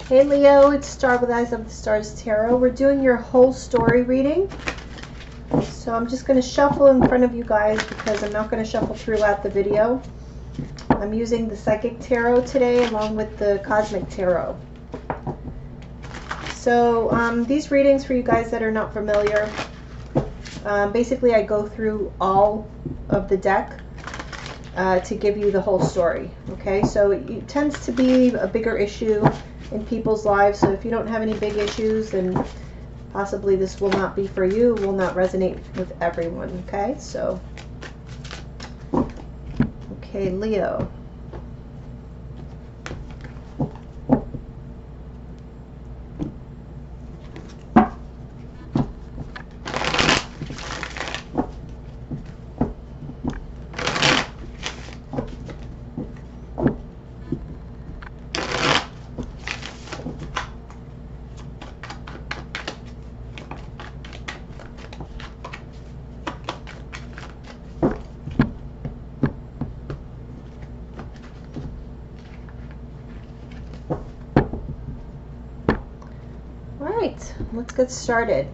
Hey Leo, it's Star with Eyes of the Stars Tarot. We're doing your whole story reading. So I'm just going to shuffle in front of you guys because I'm not going to shuffle throughout the video. I'm using the Psychic Tarot today along with the Cosmic Tarot. So these readings, for you guys that are not familiar, basically I go through all of the deck to give you the whole story. Okay, so it tends to be a bigger issue in people's lives, so if you don't have any big issues, then possibly this will not be for you, will not resonate with everyone. Okay, so okay, Leo. Let's get started.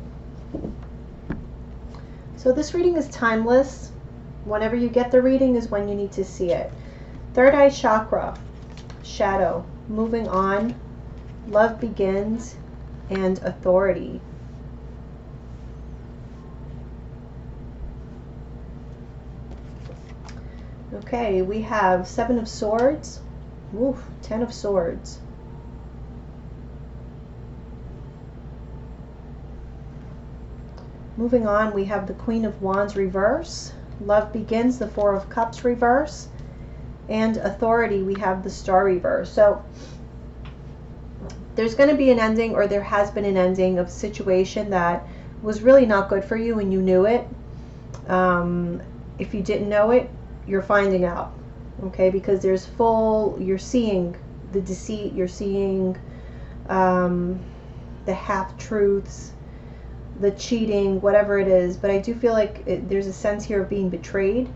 So this reading is timeless. Whenever you get the reading is when you need to see it. Third eye chakra, shadow, moving on, love begins, and authority. Okay, we have 7 of Swords, 10 of Swords. Moving on, we have the Queen of Wands reverse, love begins, the 4 of Cups reverse, and authority, we have the Star reverse. So there's going to be an ending, or there has been an ending of a situation that was really not good for you and you knew it. If you didn't know it, you're finding out. Okay, because there's you're seeing the deceit, you're seeing the half-truths, the cheating, whatever it is. But I do feel like there's a sense here of being betrayed,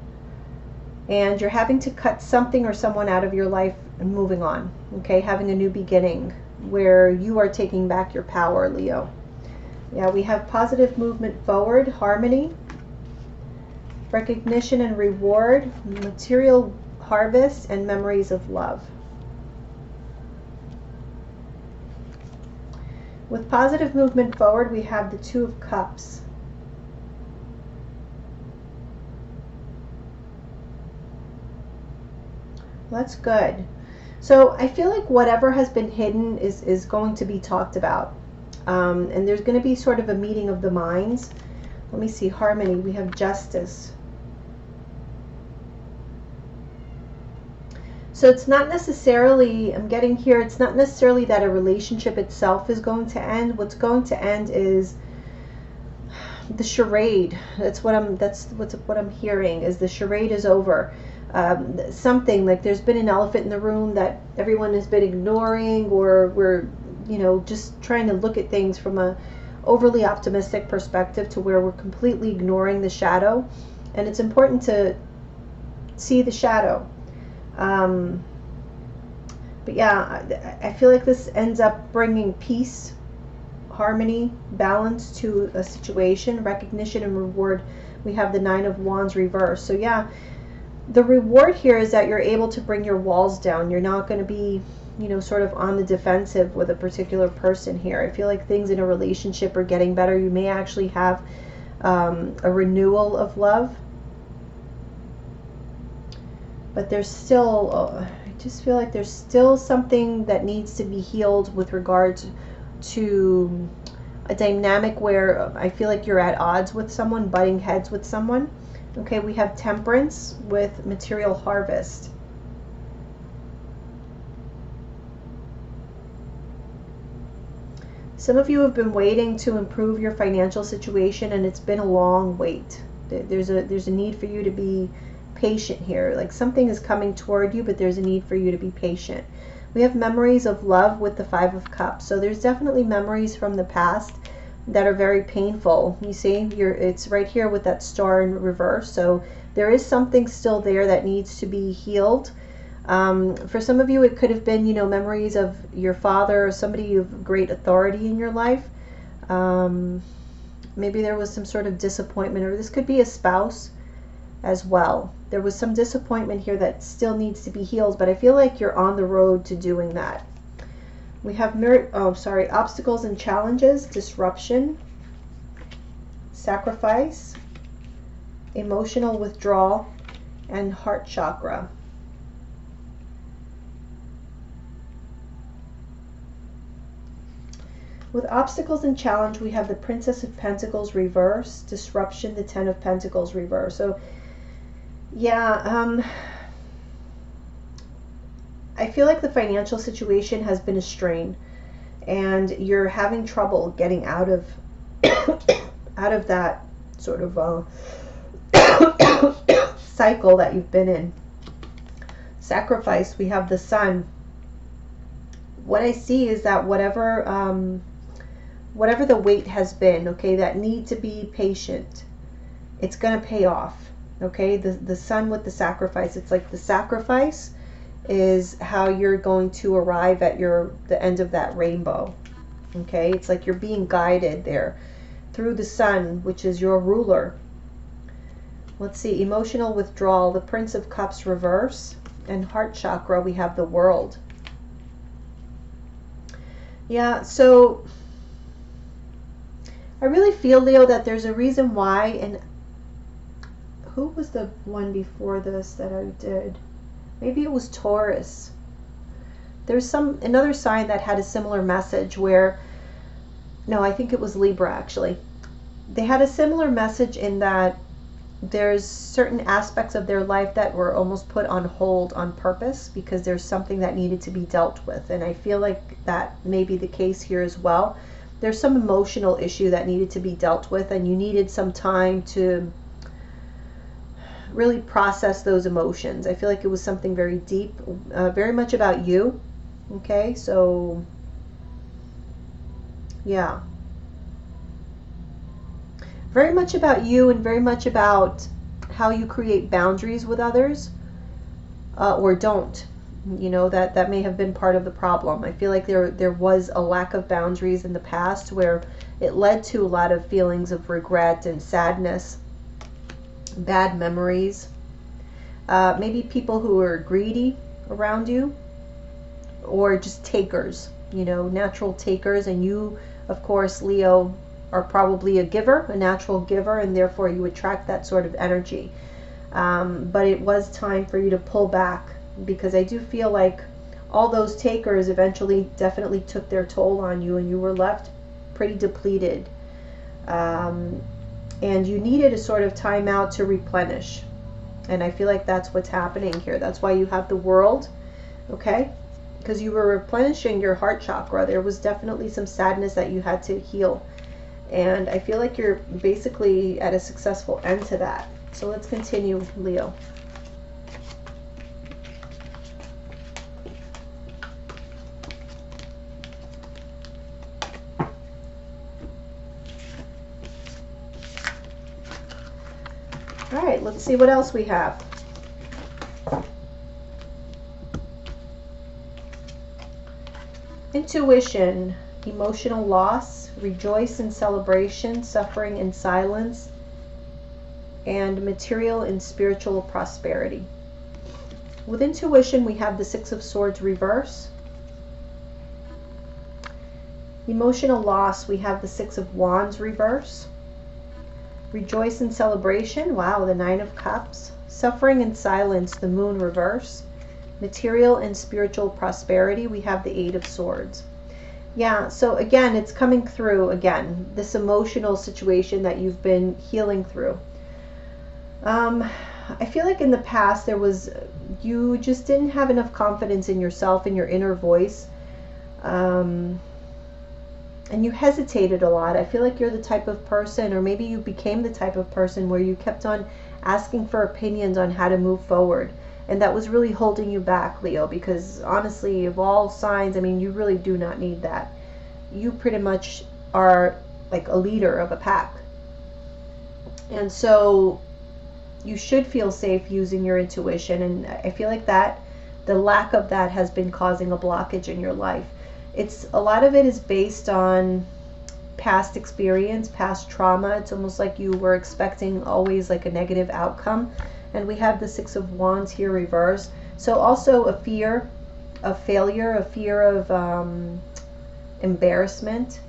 and you're having to cut something or someone out of your life and moving on. Okay, having a new beginning where you are taking back your power, Leo. Yeah, we have positive movement forward, harmony, recognition and reward, material harvest, and memories of love. With positive movement forward, we have the 2 of Cups. That's good. So I feel like whatever has been hidden is going to be talked about. And there's going to be sort of a meeting of the minds. Let me see, harmony, we have justice. So it's not necessarily, I'm getting here, it's not necessarily that a relationship itself is going to end. What's going to end is the charade. That's what I'm hearing, is the charade is over. Something like there's been an elephant in the room that everyone has been ignoring, or we're, you know, just trying to look at things from a overly optimistic perspective to where we're completely ignoring the shadow. And it's important to see the shadow. But yeah, I feel like this ends up bringing peace, harmony, balance to a situation, recognition and reward. We have the 9 of Wands reverse. So yeah, the reward here is that you're able to bring your walls down. You're not going to be, you know, sort of on the defensive with a particular person here. I feel like things in a relationship are getting better. You may actually have a renewal of love. But there's still, I just feel like there's still something that needs to be healed with regards to a dynamic where I feel like you're at odds with someone, butting heads with someone. Okay, we have Temperance with material harvest. Some of you have been waiting to improve your financial situation, and it's been a long wait. There's a need for you to be patient here. Like something is coming toward you, but there's a need for you to be patient. We have memories of love with the 5 of Cups. So there's definitely memories from the past that are very painful. You see, it's right here with that Star in reverse. So there is something still there that needs to be healed. For some of you, it could have been, you know, memories of your father or somebody of great authority in your life. Maybe there was some sort of disappointment, or this could be a spouse as well. There was some disappointment here that still needs to be healed, but I feel like you're on the road to doing that. We have obstacles and challenges, disruption, sacrifice, emotional withdrawal, and heart chakra. With obstacles and challenge, we have the Princess of Pentacles reverse, disruption, the Ten of Pentacles reverse. So yeah, I feel like the financial situation has been a strain, and you're having trouble getting out of out of that sort of cycle that you've been in. Sacrifice, we have the Sun. What I see is that whatever the wait has been, okay, that need to be patient, it's going to pay off. Okay, the Sun with the sacrifice, it's like the sacrifice is how you're going to arrive at the end of that rainbow. Okay, it's like you're being guided there through the Sun, which is your ruler. Let's see, emotional withdrawal, the Prince of Cups reverse, and heart chakra, we have the World. Yeah, so I really feel, Leo, that there's a reason why. And who was the one before this that I did? Maybe it was Taurus. There's another sign that had a similar message where, no, I think it was Libra actually. They had a similar message in that there's certain aspects of their life that were almost put on hold on purpose because there's something that needed to be dealt with. And I feel like that may be the case here as well. There's some emotional issue that needed to be dealt with, and you needed some time to really process those emotions. I feel like it was something very deep, very much about you. Okay, so yeah, very much about you, and very much about how you create boundaries with others, or don't. You know, that may have been part of the problem. I feel like there was a lack of boundaries in the past where it led to a lot of feelings of regret and sadness, bad memories, maybe people who are greedy around you, or just takers, you know, natural takers. And you, of course, Leo, are probably a giver, a natural giver, and therefore you attract that sort of energy. But it was time for you to pull back, because I do feel like all those takers eventually definitely took their toll on you, and you were left pretty depleted. And you needed a sort of time out to replenish. And I feel like that's what's happening here. That's why you have the World, okay? Because you were replenishing your heart chakra. There was definitely some sadness that you had to heal. And I feel like you're basically at a successful end to that. So let's continue, Leo. All right, let's see what else we have. Intuition, emotional loss, rejoice in celebration, suffering in silence, and material and spiritual prosperity. With intuition, we have the Six of Swords reverse. Emotional loss, we have the Six of Wands reverse. Rejoice in celebration, wow, the Nine of Cups. Suffering in silence, the Moon reverse. Material and spiritual prosperity, we have the Eight of Swords. Yeah, so again, it's coming through again, this emotional situation that you've been healing through. I feel like in the past you just didn't have enough confidence in yourself and your inner voice. And you hesitated a lot. I feel like you're the type of person, or maybe you became the type of person where you kept on asking for opinions on how to move forward. And that was really holding you back, Leo, because honestly, of all signs, I mean, you really do not need that. You pretty much are like a leader of a pack. And so you should feel safe using your intuition. And I feel like that the lack of that has been causing a blockage in your life. A lot of it is based on past experience, past trauma. It's almost like you were expecting always like a negative outcome. And we have the Six of Wands here reversed. So also a fear of failure, a fear of embarrassment.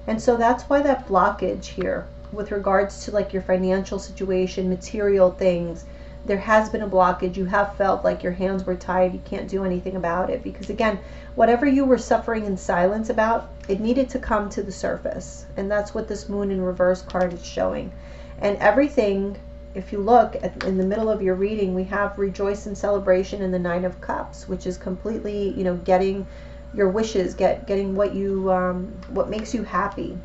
And so that's why that blockage here with regards to like your financial situation, material things, there has been a blockage. You have felt like your hands were tied. You can't do anything about it because, again, whatever you were suffering in silence about, it needed to come to the surface. And that's what this Moon in Reverse card is showing. And everything, if you look in the middle of your reading, we have rejoice and celebration and the Nine of Cups, which is completely, you know, getting your wishes, getting what you, what makes you happy,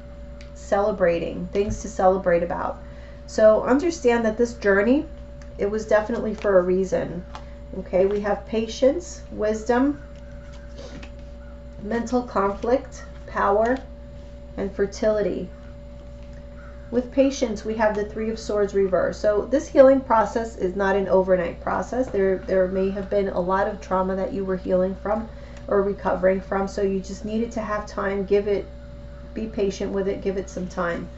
celebrating, things to celebrate about. So understand that this journey, it was definitely for a reason. Okay, we have patience, wisdom, mental conflict, power, and fertility. With patience, we have the Three of Swords reversed. So this healing process is not an overnight process. There may have been a lot of trauma that you were healing from or recovering from. So you just needed to have time, be patient with it, give it some time.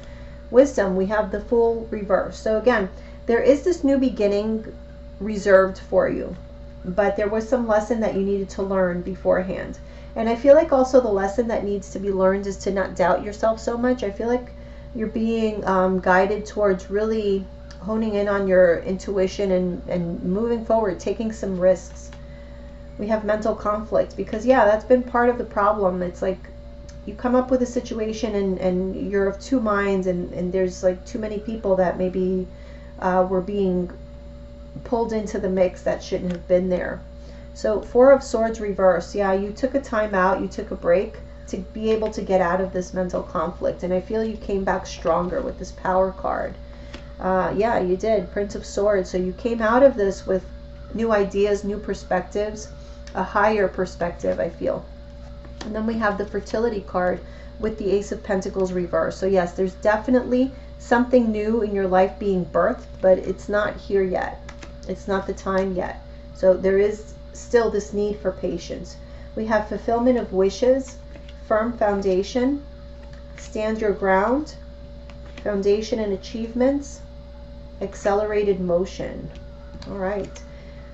Wisdom, we have the Fool reversed. So again, there is this new beginning reserved for you, but there was some lesson that you needed to learn beforehand. And I feel like also the lesson that needs to be learned is to not doubt yourself so much. I feel like you're being guided towards really honing in on your intuition and moving forward, taking some risks. We have mental conflict because, yeah, that's been part of the problem. It's like you come up with a situation and you're of two minds, and there's like too many people that maybe were being pulled into the mix that shouldn't have been there. So Four of Swords reversed. Yeah, you took a time out, you took a break to be able to get out of this mental conflict, and I feel you came back stronger with this Power card. Yeah, you did. Prince of Swords. So you came out of this with new ideas, new perspectives, a higher perspective, I feel. And then we have the Fertility card with the Ace of Pentacles reversed. So yes, there's definitely something new in your life being birthed, but it's not here yet. It's not the time yet. So there is still this need for patience. We have fulfillment of wishes, firm foundation, stand your ground, foundation and achievements, accelerated motion. All right.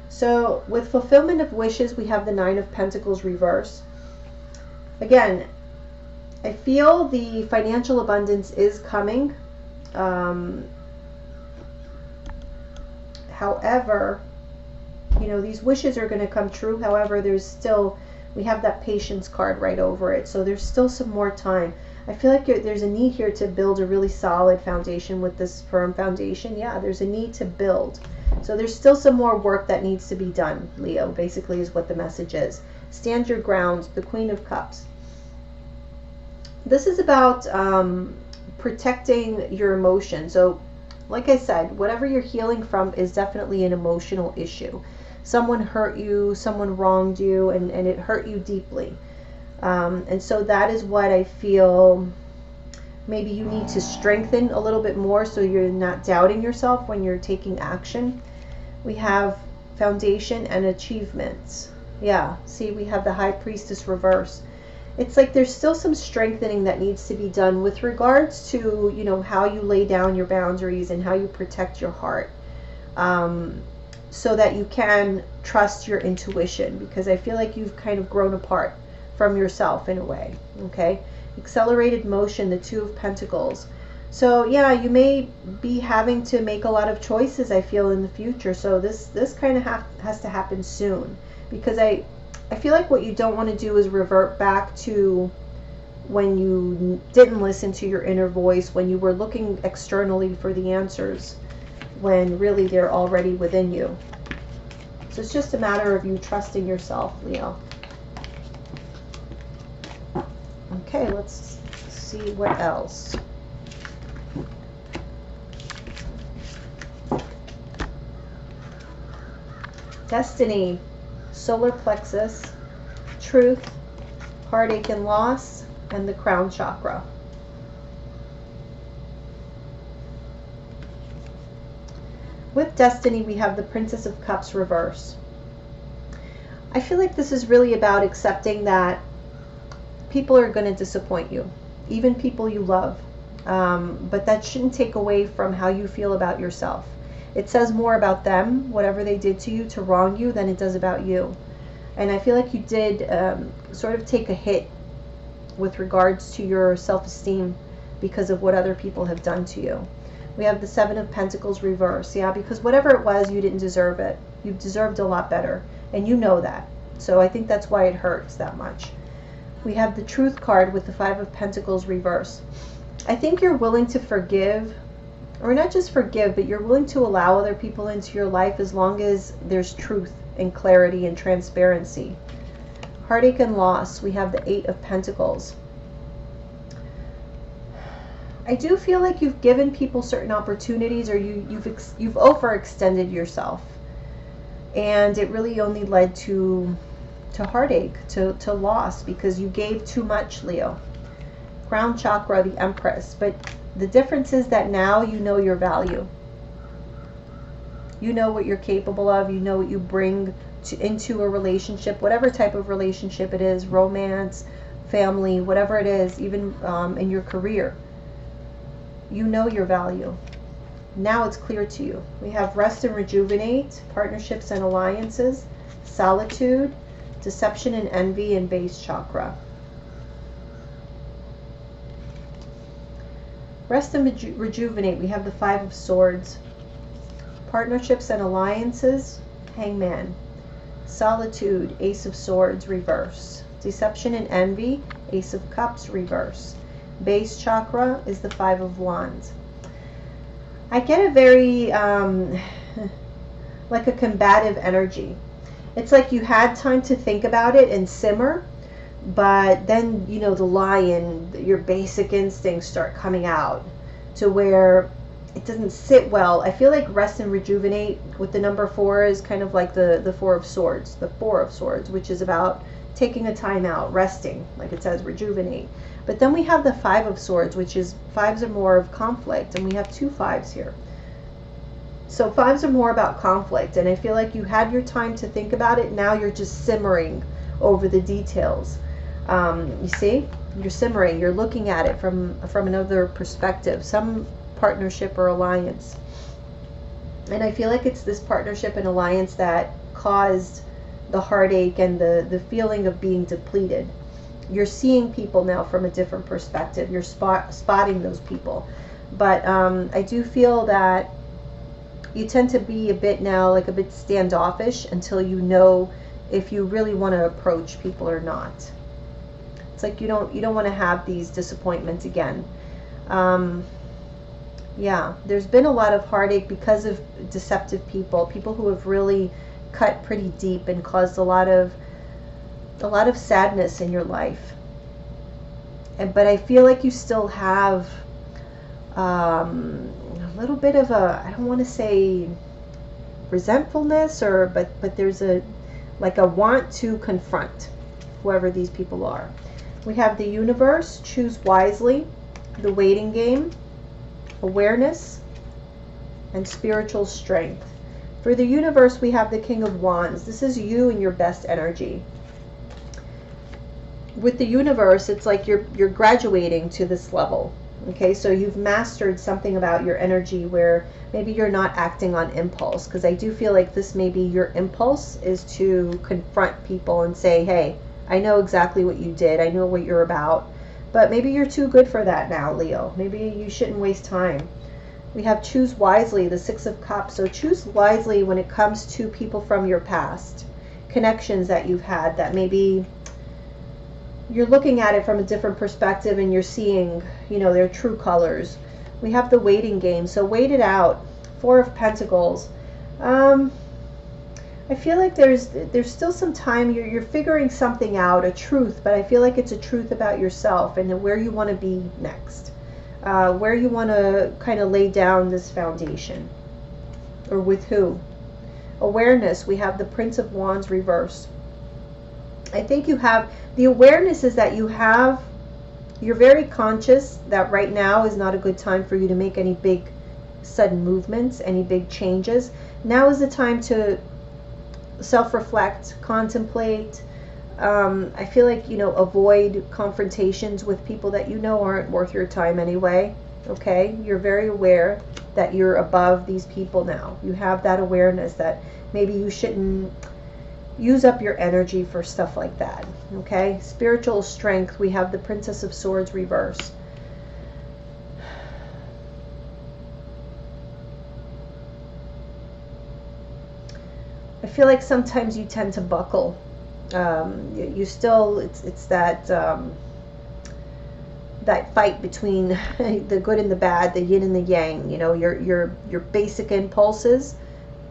So with fulfillment of wishes, we have the Nine of Pentacles reversed. Again, I feel the financial abundance is coming. However, you know, these wishes are going to come true. However, there's still, we have that patience card right over it. So there's still some more time. I feel like there's a need here to build a really solid foundation with this firm foundation. Yeah, there's a need to build. So there's still some more work that needs to be done, Leo, basically is what the message is. Stand your ground, the Queen of Cups. This is about protecting your emotions. So like I said, whatever you're healing from is definitely an emotional issue. Someone hurt you, someone wronged you, and it hurt you deeply. And so that is what I feel maybe you need to strengthen a little bit more so you're not doubting yourself when you're taking action. We have foundation and achievements. Yeah, see, we have the High Priestess reverse. It's like there's still some strengthening that needs to be done with regards to, you know, how you lay down your boundaries and how you protect your heart, so that you can trust your intuition, because I feel like you've kind of grown apart from yourself in a way. Okay, accelerated motion, the Two of Pentacles. So yeah, you may be having to make a lot of choices, I feel, in the future. So this kind of has to happen soon, because I feel like what you don't want to do is revert back to when you didn't listen to your inner voice, when you were looking externally for the answers, when really they're already within you. So it's just a matter of you trusting yourself, Leo. Okay, let's see what else. Destiny, solar plexus, truth, heartache and loss, and the crown chakra. With Destiny, we have the Princess of Cups reverse. I feel like this is really about accepting that people are going to disappoint you, even people you love. But that shouldn't take away from how you feel about yourself. It says more about them, whatever they did to you to wrong you, than it does about you. And I feel like you did sort of take a hit with regards to your self-esteem because of what other people have done to you. We have the Seven of Pentacles reverse. Yeah, because whatever it was, you didn't deserve it. You deserved a lot better. And you know that. So I think that's why it hurts that much. We have the Truth card with the Five of Pentacles reverse. I think you're willing to forgive, or not just forgive, but you're willing to allow other people into your life as long as there's truth and clarity and transparency. Heartache and loss, we have the Eight of Pentacles. I do feel like you've given people certain opportunities, or you've overextended yourself, and it really only led to heartache, to loss, because you gave too much, Leo. Crown chakra, the Empress. But the difference is that now you know your value. You know what you're capable of. You know what you bring into a relationship, whatever type of relationship it is, romance, family, whatever it is, even in your career. You know your value. Now it's clear to you. We have Rest and Rejuvenate, Partnerships and Alliances, Solitude, Deception and Envy, and Base Chakra. Rest and Rejuvenate, we have the Five of Swords. Partnerships and Alliances, Hangman. Solitude, Ace of Swords, reverse. Deception and Envy, Ace of Cups, reverse. Base chakra is the Five of Wands. I get a very, like a combative energy. It's like you had time to think about it and simmer, but then, you know, the lion, your basic instincts start coming out to where it doesn't sit well. I feel like Rest and Rejuvenate with the number 4 is kind of like the Four of Swords, which is about taking a time out, resting, like it says, rejuvenate. But then we have the Five of Swords, which is fives are more of conflict, and we have 2 5s here. So fives are more about conflict, and I feel like you had your time to think about it. Now you're just simmering over the details. You see, you're simmering. You're looking at it from another perspective, some partnership or alliance. And I feel like it's this partnership and alliance that caused the heartache and the feeling of being depleted. You're seeing people now from a different perspective. You're spotting those people. But I do feel that you tend to be a bit now, like a bit standoffish until you know if you really want to approach people or not. It's like you don't want to have these disappointments again. Yeah, there's been a lot of heartache because of deceptive people who have really cut pretty deep and caused a lot of sadness in your life. But I feel like you still have a little bit of a, I don't want to say resentfulness, but there's a want to confront whoever these people are. We have the Universe, Choose Wisely, the Waiting Game, Awareness, and Spiritual Strength. For the Universe, we have the King of Wands. This is you and your best energy. With the Universe, it's like you're graduating to this level. Okay, so you've mastered something about your energy where maybe you're not acting on impulse, because I do feel like this may be your impulse is to confront people and say, hey, I know exactly what you did. I know what you're about. But maybe you're too good for that now, Leo. Maybe you shouldn't waste time. We have Choose Wisely, the Six of Cups. So choose wisely when it comes to people from your past, connections that you've had that maybe you're looking at it from a different perspective and you're seeing, you know, their true colors. We have the Waiting Game. So wait it out. Four of Pentacles. I feel like there's still some time. You're figuring something out, a truth, but I feel like it's a truth about yourself and where you want to be next, where you want to kind of lay down this foundation, or with who. Awareness, we have the Prince of Wands reverse. I think you have, the awareness is that you're very conscious that right now is not a good time for you to make any big sudden movements, any big changes. Now is the time to self-reflect, contemplate. I feel like, avoid confrontations with people that aren't worth your time anyway. Okay, you're very aware that you're above these people now. You have that awareness that maybe you shouldn't use up your energy for stuff like that. Okay, spiritual strength, we have the Princess of Swords reverse. I feel like sometimes you tend to buckle. You still, it's that that fight between the good and the bad, the yin and the yang. Your basic impulses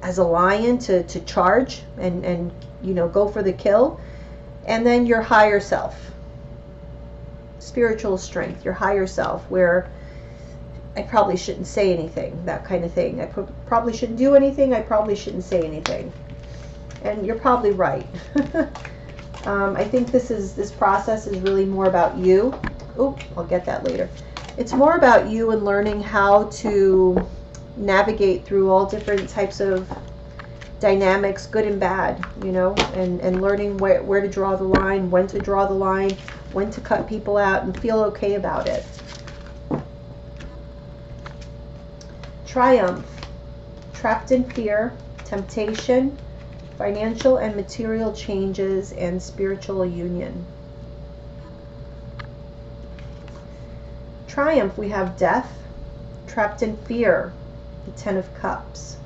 as a lion to charge and go for the kill, and then your higher self, spiritual strength, your higher self, where I probably shouldn't say anything, that kind of thing. I probably shouldn't do anything. I probably shouldn't say anything. And you're probably right. I think this process is really more about you. Oh, I'll get that later. It's more about you and learning how to navigate through all different types of dynamics, good and bad, and learning where to draw the line, when to draw the line, when to cut people out and feel okay about it. Triumph, trapped in fear, temptation, financial and material changes, and spiritual union. Triumph, we have death, trapped in fear, the Ten of Cups.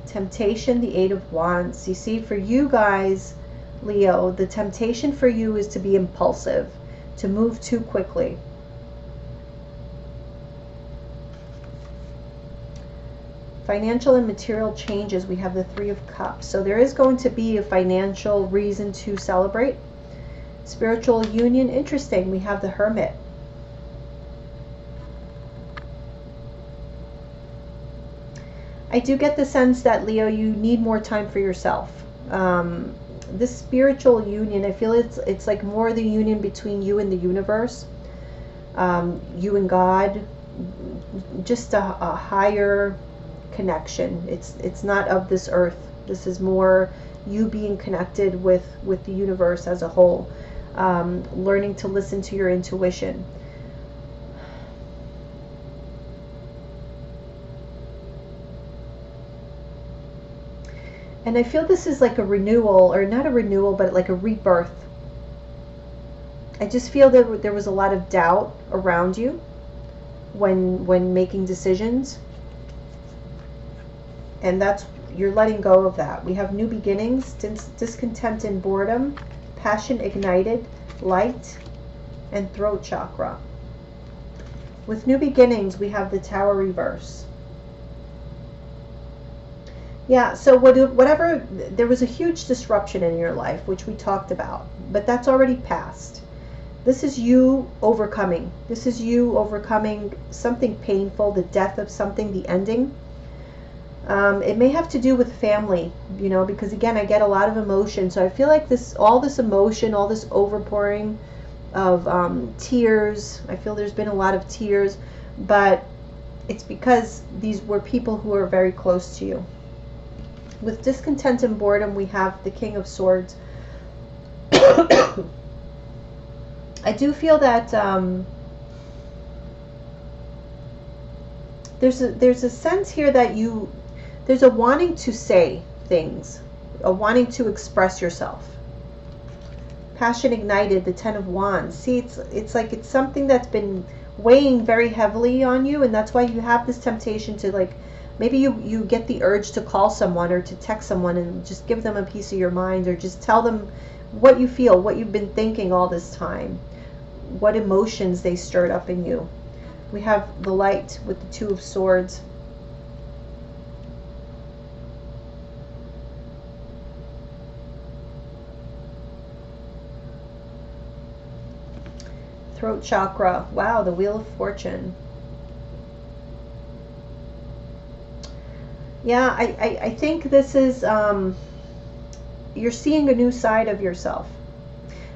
Temptation, the Eight of Wands. You see, for you guys, Leo, the temptation for you is to be impulsive, to move too quickly. Financial and material changes, we have the Three of Cups. So there is going to be a financial reason to celebrate. Spiritual union, interesting. We have the Hermit. I do get the sense that, Leo, you need more time for yourself. This spiritual union, I feel it's like more the union between you and the universe, you and God, just a higher connection. It's not of this earth. This is more you being connected with the universe as a whole, learning to listen to your intuition. And I feel this is like a renewal, or not a renewal, but like a rebirth. I just feel that there was a lot of doubt around you when making decisions. And you're letting go of that. We have new beginnings, discontent and boredom, passion ignited, light, and throat chakra. With new beginnings, we have the Tower reverse. Yeah, so whatever, there was a huge disruption in your life, which we talked about, but that's already passed. This is you overcoming. This is you overcoming something painful, the death of something, the ending. It may have to do with family, because again, I get a lot of emotion. So I feel like all this emotion, all this overpouring of tears, I feel there's been a lot of tears, but it's because these were people who are very close to you. With discontent and boredom, we have the King of Swords. I do feel that there's a sense here that there's a wanting to say things, a wanting to express yourself. Passion ignited, the Ten of Wands. See, it's like it's something that's been weighing very heavily on you, and that's why you have this temptation to, maybe you get the urge to call someone or to text someone and just give them a piece of your mind, or just tell them what you feel, what you've been thinking all this time, what emotions they stirred up in you. We have the Light with the Two of Swords. Throat chakra. Wow, the Wheel of Fortune. Yeah, I think this is, you're seeing a new side of yourself.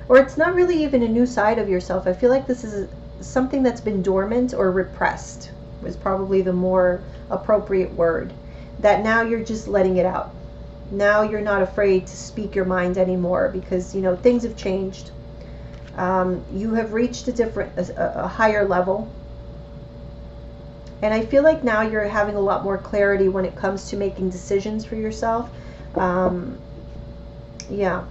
or it's not really even a new side of yourself. I feel like this is something that's been dormant or repressed, is probably the more appropriate word, that now you're just letting it out. Now you're not afraid to speak your mind anymore, because you know things have changed. You have reached a higher level, and I feel like now you're having a lot more clarity when it comes to making decisions for yourself. Yeah.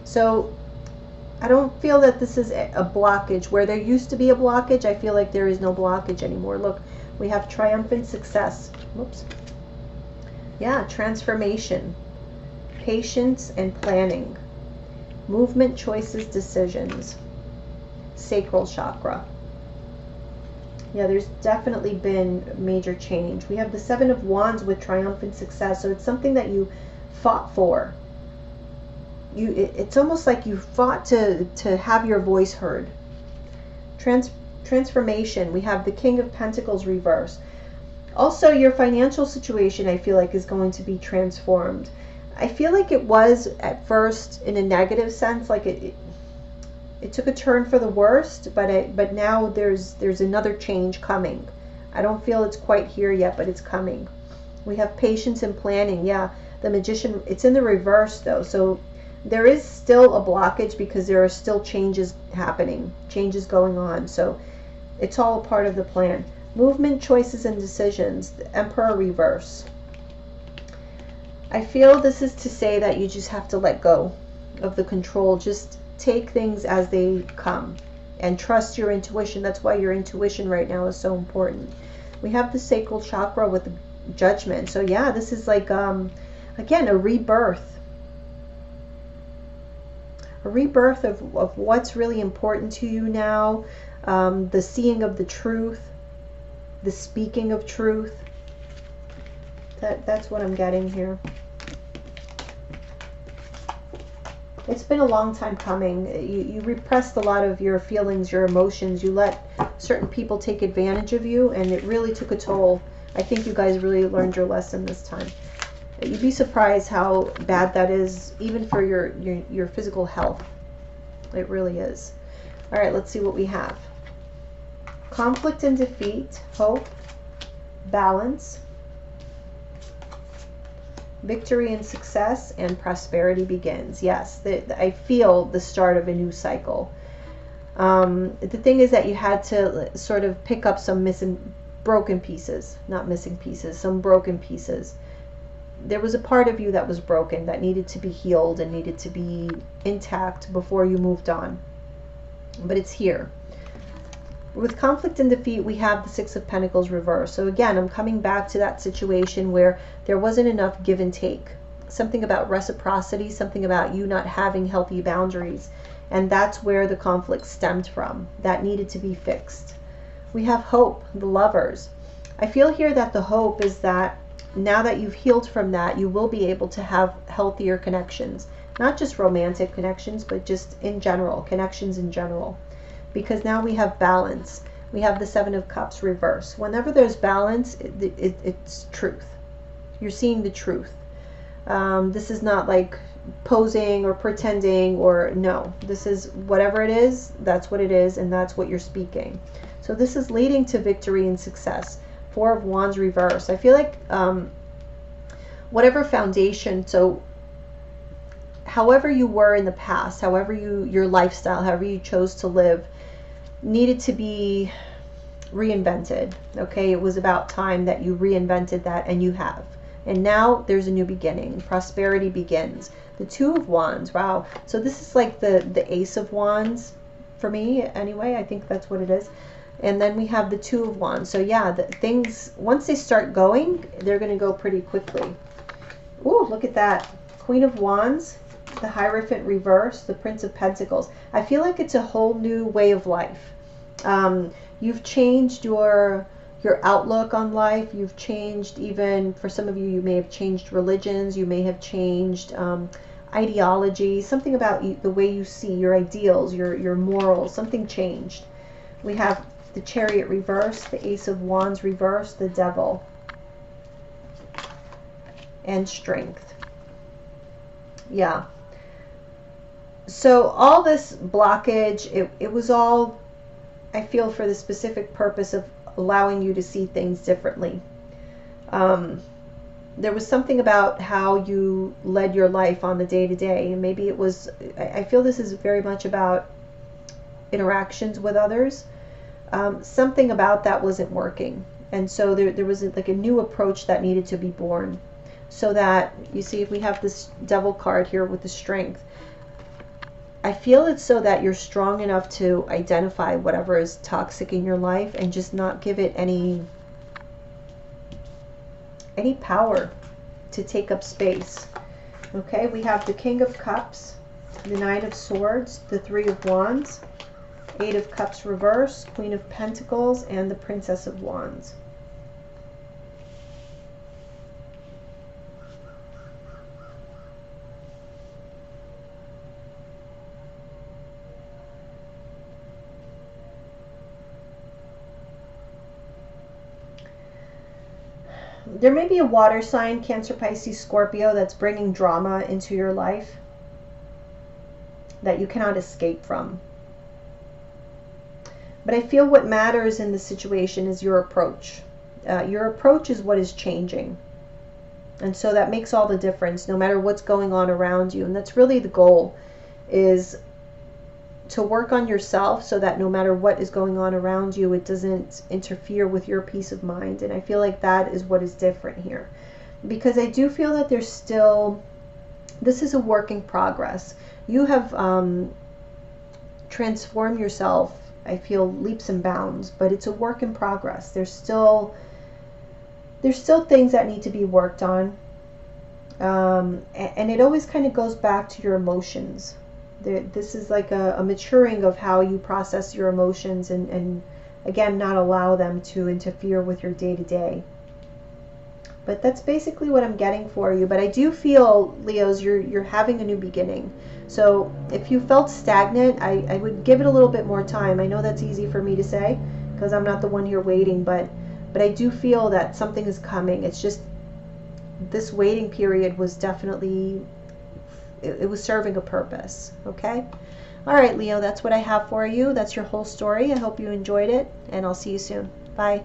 So I don't feel that this is a blockage. Where there used to be a blockage, I feel like there is no blockage anymore. Look, we have triumphant success. Whoops. Yeah, transformation, patience and planning, movement, choices, decisions, Sacral Chakra. Yeah, there's definitely been major change. We have the Seven of Wands with triumphant success. So it's something that you fought for. It's almost like you fought to have your voice heard. Transformation. We have the King of Pentacles reverse. Also, your financial situation, I feel like, is going to be transformed. I feel like it was at first in a negative sense, like it took a turn for the worst, but now there's another change coming. I don't feel it's quite here yet, but it's coming. We have patience and planning. Yeah, the Magician, it's in the reverse though, so there is still a blockage because there are still changes happening, changes going on. So it's all a part of the plan. Movement, choices, and decisions. The Emperor reverse. I feel this is to say that you just have to let go of the control. Just take things as they come and trust your intuition. That's why your intuition right now is so important. We have the Sacral Chakra with the Judgment. So yeah, this is like, again, a rebirth. A rebirth of what's really important to you now. The seeing of the truth. The speaking of truth. That's what I'm getting here. It's been a long time coming. You repressed a lot of your feelings, your emotions. You let certain people take advantage of you, and it really took a toll. I think you guys really learned your lesson this time. You'd be surprised how bad that is, even for your physical health. It really is. All right, let's see what we have. Conflict and defeat, hope, balance, victory and success, and prosperity begins. Yes, I feel the start of a new cycle. The thing is that you had to sort of pick up some broken pieces, not missing pieces, some broken pieces. There was a part of you that was broken, that needed to be healed and needed to be intact before you moved on. But it's here. With conflict and defeat, we have the Six of Pentacles reverse. So again, I'm coming back to that situation where there wasn't enough give and take. Something about reciprocity, something about you not having healthy boundaries. And that's where the conflict stemmed from. That needed to be fixed. We have hope, the Lovers. I feel here that the hope is that now that you've healed from that, you will be able to have healthier connections. Not just romantic connections, but just in general, connections in general. Because now we have balance. We have the Seven of Cups reverse. Whenever there's balance, it's truth. You're seeing the truth. This is not like posing or pretending, or no. This is whatever it is, that's what it is, and that's what you're speaking. So this is leading to victory and success. Four of Wands reverse. I feel like whatever foundation, so however you were in the past, however your lifestyle, however you chose to live, needed to be reinvented. Okay, it was about time that you reinvented that, and you have. And now there's a new beginning. Prosperity begins. The Two of Wands. Wow. So this is like the Ace of Wands for me anyway. I think that's what it is. And then we have the Two of Wands. So yeah, the things, once they start going, they're going to go pretty quickly. Ooh, look at that. Queen of Wands, the Hierophant reverse, the Prince of Pentacles. I feel like it's a whole new way of life. You've changed your outlook on life. You've changed, even for some of you, you may have changed religions. You may have changed ideology. Something about you, the way you see your ideals, your morals, something changed. We have the Chariot reverse, the Ace of Wands reverse, the Devil, and Strength. Yeah. So all this blockage, it was all, I feel, for the specific purpose of allowing you to see things differently. There was something about how you led your life on the day-to-day, and maybe it was, I feel this is very much about interactions with others. Something about that wasn't working, and so there was like a new approach that needed to be born, so that, you see, if we have this Devil card here with the Strength, I feel it's so that you're strong enough to identify whatever is toxic in your life and just not give it any power to take up space. Okay, we have the King of Cups, the Nine of Swords, the Three of Wands, Eight of Cups reverse, Queen of Pentacles, and the Princess of Wands. There may be a water sign, Cancer, Pisces, Scorpio, that's bringing drama into your life that you cannot escape from. But I feel what matters in the situation is your approach. Your approach is what is changing. And so that makes all the difference, no matter what's going on around you. And that's really the goal, is to work on yourself so that no matter what is going on around you, it doesn't interfere with your peace of mind. And I feel like that is what is different here. Because I do feel that there's still, this is a work in progress. You have transformed yourself, I feel, leaps and bounds, but it's a work in progress. There's still things that need to be worked on. And it always kind of goes back to your emotions. This is like a maturing of how you process your emotions, and again, not allow them to interfere with your day-to-day. But that's basically what I'm getting for you. But I do feel, Leos, you're having a new beginning. So if you felt stagnant, I would give it a little bit more time. I know that's easy for me to say because I'm not the one here waiting, but I do feel that something is coming. It's just this waiting period was definitely, it was serving a purpose. Okay? All right, Leo, that's what I have for you. That's your whole story. I hope you enjoyed it, and I'll see you soon. Bye.